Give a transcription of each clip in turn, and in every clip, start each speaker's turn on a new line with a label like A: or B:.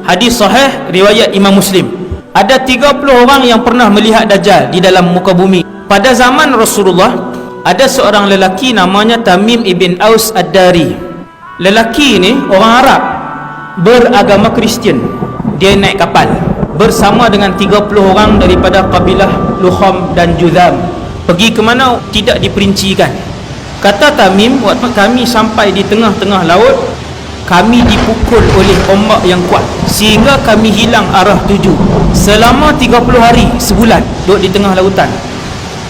A: Hadis sahih riwayat Imam Muslim. Ada 30 orang yang pernah melihat Dajjal di dalam muka bumi. Pada zaman Rasulullah, ada seorang lelaki namanya Tamim ibn Aus Ad-Dari. Lelaki ini orang Arab, beragama Kristian. Dia naik kapal bersama dengan 30 orang daripada kabilah Lukham dan Judham. Pergi ke mana tidak diperincikan. Kata Tamim, waktu kami sampai di tengah-tengah laut, kami dipukul oleh ombak yang kuat sehingga kami hilang arah tuju selama 30 hari, sebulan duduk di tengah lautan.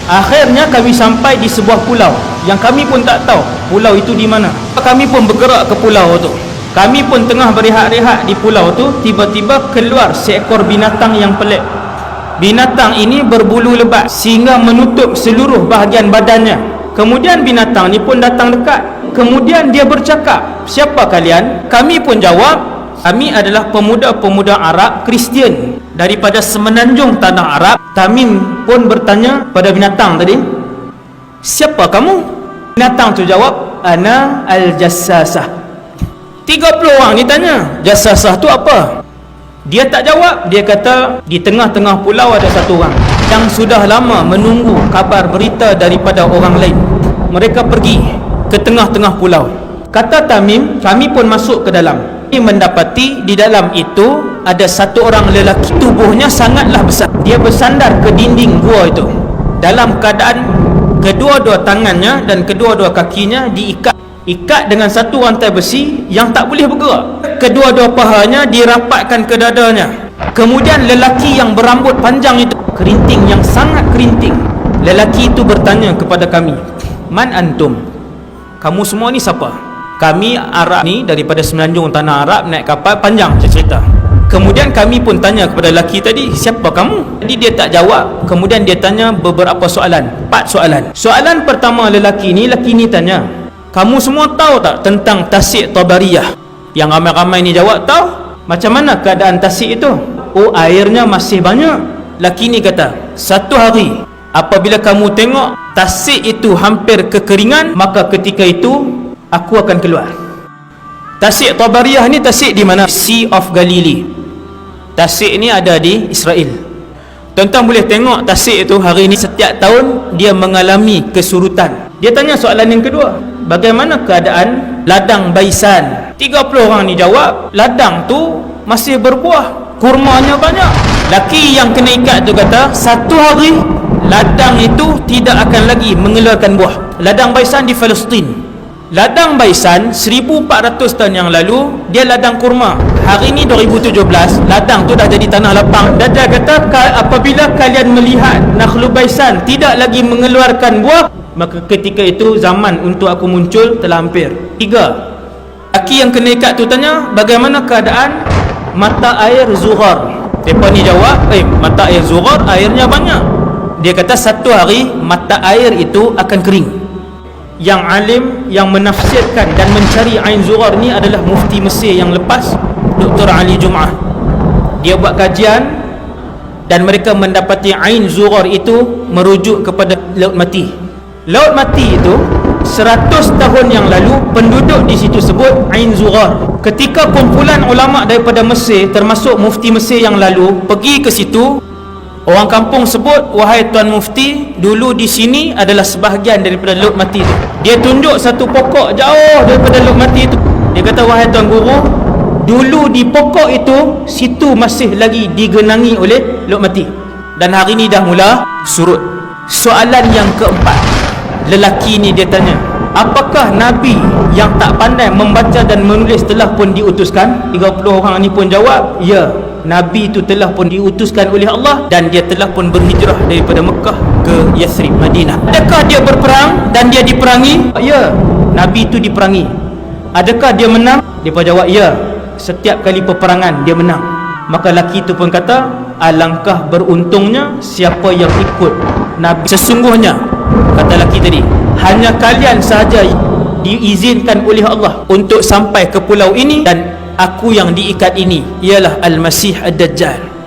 A: Akhirnya kami sampai di sebuah pulau yang kami pun tak tahu pulau itu di mana. Kami pun bergerak ke pulau itu. Kami pun tengah berehat-rehat di pulau tu, tiba-tiba keluar seekor binatang yang pelik. Binatang ini berbulu lebat sehingga menutup seluruh bahagian badannya. Kemudian binatang ni pun datang dekat. Kemudian dia bercakap, "Siapa kalian?" Kami pun jawab, "Kami adalah pemuda-pemuda Arab Kristian daripada semenanjung tanah Arab." Tamim pun bertanya pada binatang tadi, "Siapa kamu?" Binatang tu jawab, "Ana al-Jassasah." 30 orang ditanya, Jassasah tu apa? Dia tak jawab. Dia kata, di tengah-tengah pulau ada satu orang yang sudah lama menunggu kabar berita daripada orang lain. Mereka pergi ke tengah-tengah pulau. Kata Tamim, kami pun masuk ke dalam. Kami mendapati di dalam itu ada satu orang lelaki, tubuhnya sangatlah besar. Dia bersandar ke dinding gua itu dalam keadaan kedua-dua tangannya dan kedua-dua kakinya diikat dengan satu rantai besi yang tak boleh bergerak. Kedua-dua pahanya dirapatkan ke dadanya. Kemudian lelaki yang berambut panjang itu, kerinting yang sangat kerinting. Lelaki itu bertanya kepada kami, "Man antum?" Kamu semua ni siapa? Kami Arab ni daripada semenanjung tanah Arab, naik kapal, panjang cerita. Kemudian kami pun tanya kepada lelaki tadi, "Siapa kamu?" Jadi dia tak jawab. Kemudian dia tanya beberapa soalan, 4 soalan. Soalan pertama lelaki ni tanya, "Kamu semua tahu tak tentang Tasik Tabariyah?" Yang ramai-ramai ni jawab, "Tahu." "Macam mana keadaan Tasik itu?" "Oh, airnya masih banyak." Lelaki ni kata, "Satu hari apabila kamu tengok Tasik itu hampir kekeringan, maka ketika itu aku akan keluar." Tasik Tabariyah ni Tasik di mana? Sea of Galilee. Tasik ni ada di Israel. Tuan-tuan boleh tengok Tasik itu hari ini setiap tahun dia mengalami kesurutan. Dia tanya soalan yang kedua, "Bagaimana keadaan ladang Baisan?" 30 orang ni jawab, "Ladang tu masih berbuah, kurmanya banyak." Laki yang kena ikat tu kata, "Satu hari ladang itu tidak akan lagi mengeluarkan buah." Ladang Baisan di Palestin. Ladang Baisan 1400 tahun yang lalu dia ladang kurma. Hari ini 2017, ladang tu dah jadi tanah lapang. Dajjal kata, apabila kalian melihat Nakhlu Baisan tidak lagi mengeluarkan buah, maka ketika itu zaman untuk aku muncul telah hampir. 3. Laki yang kena ikat tu tanya, "Bagaimana keadaan mata air Zughar?" Mereka ni jawab, "Mata air Zughar airnya banyak." Dia kata satu hari mata air itu akan kering. Yang alim yang menafsirkan dan mencari Ain Zughar ni adalah mufti Mesir yang lepas, Dr. Ali Jum'ah. Dia buat kajian dan mereka mendapati Ain Zughar itu merujuk kepada Laut Mati. Laut Mati itu 100 tahun yang lalu penduduk di situ sebut Ain Zughar. Ketika kumpulan ulama daripada Mesir, termasuk mufti Mesir yang lalu, pergi ke situ, orang kampung sebut, "Wahai Tuan Mufti, dulu di sini adalah sebahagian daripada Laut Mati itu." Dia tunjuk satu pokok jauh daripada Laut Mati itu. Dia kata, "Wahai Tuan Guru, dulu di pokok itu, situ masih lagi digenangi oleh Laut Mati. Dan hari ini dah mula surut." Soalan yang keempat, lelaki ni dia tanya, "Apakah Nabi yang tak pandai membaca dan menulis telah pun diutuskan?" 30 orang ni pun jawab, "Ya, Nabi itu telah pun diutuskan oleh Allah dan dia telah pun berhijrah daripada Mekah ke Yathrib, Madinah." "Adakah dia berperang dan dia diperangi?" "Ya, Nabi itu diperangi." "Adakah dia menang?" Dia pun jawab, "Ya, setiap kali peperangan dia menang." Maka lelaki itu pun kata, "Alangkah beruntungnya siapa yang ikut Nabi. Sesungguhnya," kata lelaki tadi, "hanya kalian sahaja diizinkan oleh Allah untuk sampai ke pulau ini, dan aku yang diikat ini ialah Al-Masih Ad-Dajjal."